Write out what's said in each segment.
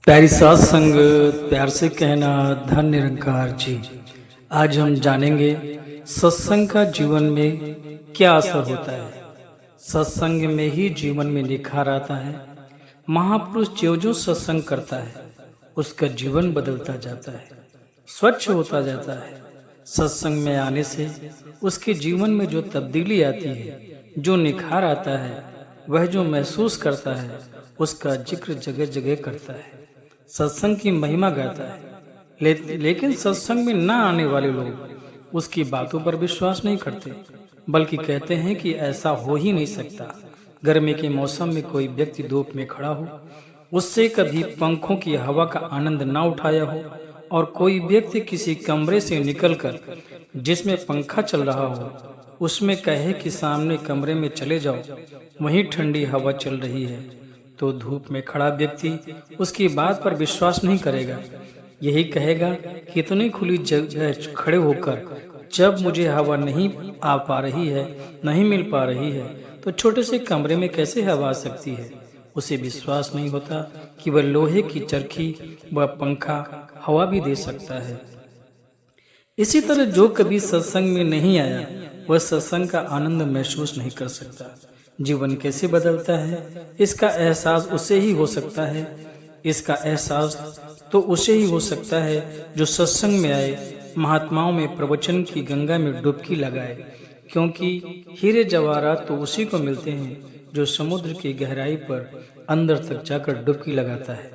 प्यारी सात संगत, प्यार से कहना धन निरंकार जी। आज हम जानेंगे सत्संग का जीवन में क्या असर होता है। सत्संग में ही जीवन में निखार आता है। महापुरुष जो जो सत्संग करता है उसका जीवन बदलता जाता है, स्वच्छ होता जाता है। सत्संग में आने से उसके जीवन में जो तब्दीली आती है, जो निखार आता है, वह जो महसूस करता है उसका जिक्र जगह जगह करता है, सत्संग की महिमा गाता है। लेकिन सत्संग में न आने वाले लोग उसकी बातों पर विश्वास नहीं करते, बल्कि कहते हैं कि ऐसा हो ही नहीं सकता। गर्मी के मौसम में कोई व्यक्ति धूप में खड़ा हो, उससे कभी पंखों की हवा का आनंद ना उठाया हो, और कोई व्यक्ति किसी कमरे से निकलकर जिसमें पंखा चल रहा हो उसमें कहे कि सामने कमरे में चले जाओ, वहीं ठंडी हवा चल रही है, तो धूप में खड़ा व्यक्ति उसकी बात पर विश्वास नहीं करेगा। यही कहेगा कि इतनी खुली जगह खड़े होकर जब मुझे हवा नहीं आ पा रही है, नहीं मिल पा रही है, तो छोटे से कमरे में कैसे हवा आ सकती है। उसे विश्वास नहीं होता कि वह लोहे की चरखी व पंखा हवा भी दे सकता है। इसी तरह जो कभी सत्संग में नहीं आया वह सत्संग का आनंद महसूस नहीं कर सकता। जीवन कैसे बदलता है इसका एहसास उसे ही हो सकता है। इसका एहसास तो उसे ही हो सकता है जो सत्संग में आए, महात्माओं में प्रवचन की गंगा में डुबकी लगाए, क्योंकि हीरे जवाहरात तो उसी को मिलते हैं जो समुद्र की गहराई पर अंदर तक जाकर डुबकी लगाता है।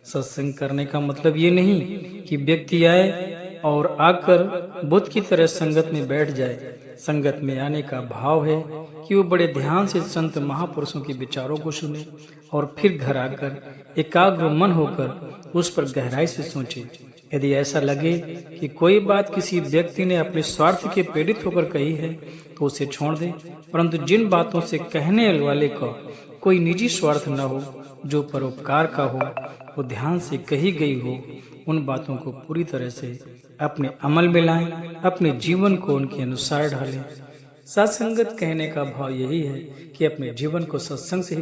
सत्संग करने का मतलब ये नहीं कि व्यक्ति आए और आकर बुद्ध की तरह संगत में बैठ जाए। संगत में आने का भाव है कि वो बड़े ध्यान से संत महापुरुषों के विचारों को सुने और फिर घर आकर एकाग्र मन होकर उस पर गहराई से सोचे। यदि ऐसा लगे कि कोई बात किसी व्यक्ति ने अपने स्वार्थ के प्रेरित होकर कही है तो उसे छोड़ दे, परंतु जिन बातों से कहने वाले का कोई निजी स्वार्थ न हो, जो परोपकार का हो, वो ध्यान से कही गई हो, उन बातों को पूरी तरह से अपने अमल में लाएं, अपने जीवन को उनके अनुसार ढालें। सत्संगत कहने का भाव यही है कि अपने जीवन को सत्संग से ही